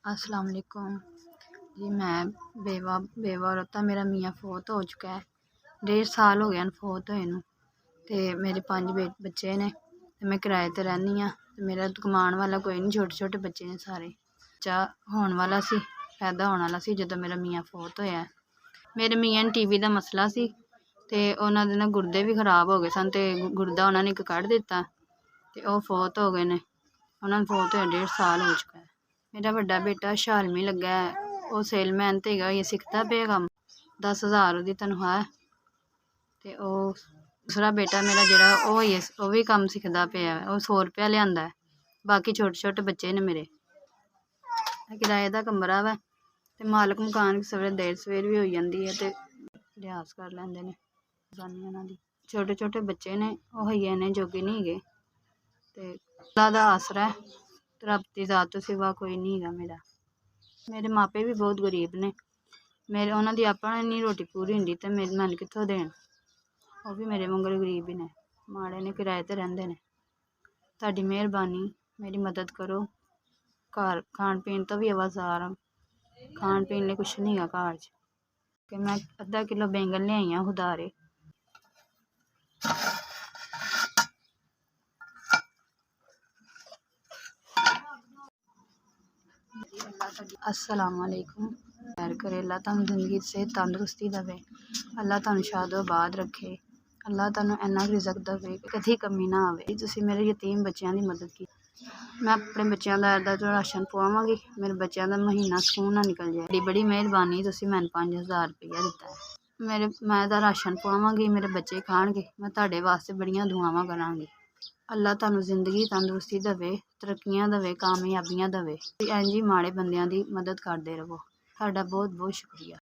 अस्सलाम वालेकुम जी। मैं बेवा औरत हाँ। मेरा मियाँ फौत हो चुका है। 1.5 साल हो गया फौत होए नूं। ते मेरे 5 बच्चे ने ते मैं किराए ते रैह्नी हाँ। ते मेरा कमाण वाला कोई नहीं, छोटे छोटे बच्चे ने सारे। बच्चा होण वाला सी, पैदा होण वाला सी जदों मेरा मियाँ फौत होया। मेरे मियाँ नूं टीबी दा मसला सी ते उन्हां दे ना गुर्दे भी खराब हो गए सन ते गुर्दा उन्हां ने इक कढ दित्ता ते ओह फौत हो गए ने। उन्हां नूं फौत होए 1.5 साल हो चुका है। मेरा वड्डा बेटा छालवी लग्गा है, ਉਹ ਸੇਲਮੈਨ ਤੇ ਹੈਗਾ, ਇਹ ਸਿੱਖਦਾ ਪਿਆ ਕੰਮ। 10,000 ਉਹਦੀ ਤਨਖਾਹ ਹੈ। ਤੇ ਉਹ ਦੂਸਰਾ ਬੇਟਾ ਮੇਰਾ ਜਿਹੜਾ ਉਹ ਵੀ ਕੰਮ ਸਿੱਖਦਾ ਪਿਆ, ਉਹ 100 ਰੁਪਇਆ ਲਿਆਂਦਾ। ਬਾਕੀ ਛੋਟੇ ਛੋਟੇ ਬੱਚੇ ਨੇ ਮੇਰੇ। ਕਿਰਾਏ ਦਾ ਕਮਰਾ ਵਾ ਤੇ ਮਾਲਕ ਮਕਾਨ ਸਵੇਰੇ ਦੇਰ ਸਵੇਰ ਵੀ ਹੋ ਜਾਂਦੀ ਹੈ ਤੇ ਲਿਹਾਜ਼ ਕਰ ਲੈਂਦੇ ਨੇ ਜਾਨੀ ਉਹਨਾਂ ਦੀ। ਛੋਟੇ ਛੋਟੇ ਬੱਚੇ ਨੇ, ਉਹ ਹਈਏ ਨੇ ਜੋਗੇ ਨਹੀਂ ਹੈਗੇ ਤੇ ਅੱਲਾ ਦਾ ਆਸਰਾ ਹੈ। ਰੱਬ ਦੀ ਜ਼ਾਤ ਤੋਂ ਸਿਵਾ ਕੋਈ ਨਹੀਂ ਹੈਗਾ ਮੇਰਾ। ਮੇਰੇ ਮਾਪੇ ਵੀ ਬਹੁਤ ਗਰੀਬ ਨੇ। ਮੇਰੇ ਉਹਨਾਂ ਦੀ ਆਪਾਂ ਨਹੀਂ ਰੋਟੀ ਪੂਰੀ ਹੁੰਦੀ ਤੇ ਮੈਨੂੰ ਕਿੱਥੋਂ ਦੇਣ। ਉਹ ਵੀ ਮੇਰੇ ਵਾਂਗਰ ਗਰੀਬ ਹੀ ਨੇ, ਮਾੜੇ ਨੇ, ਕਿਰਾਏ ਤੇ ਰਹਿੰਦੇ ਨੇ। ਤੁਹਾਡੀ ਮਿਹਰਬਾਨੀ, ਮੇਰੀ ਮਦਦ ਕਰੋ। ਘਰ ਖਾਣ ਪੀਣ ਤੋਂ ਵੀ ਆਵਾਜ਼ਾਰ ਹਾਂ। ਖਾਣ ਪੀਣ ਲਈ ਕੁਛ ਨਹੀਂ ਹੈਗਾ ਘਰ 'ਚ ਕਿ ਮੈਂ ਅੱਧਾ ਕਿਲੋ ਬੈਂਗਣ ਲਿਆਈ ਹਾਂ ਉਧਾਰੇ। अस्सलाम वालेकुम। खैर करे अल्लाह तुहानू जिंदगी सेहत तंदुरुस्ती देवे। अल्लाह तुहानू शादोआबाद रखे। अल्लाह तुहानू इन्ना रिज़क देवे कि कदी कमी ना आवे। तुसीं मेरे यतीम बच्चों की मदद की। मैं अपने बच्चों का राशन पवावांगी, मेरे बच्चों का महीना सकून ना निकल जाए। बड़ी मेहरबानी, तुसीं मैनू 5,000 रुपया दिता है। मैं राशन पवावांगी, मेरे बच्चे खाणगे। मैं तुहाडे वास्ते बड़ियां दुआवां करांगी। अल्लाह तुहानू जिंदगी तंदुरुस्ती देवे, तरक्कियां देवे, कामयाबियां देवे। इंज ही माड़े बंदियां दी मदद करदे रवो। तुहाडा बहुत बहुत शुक्रिया।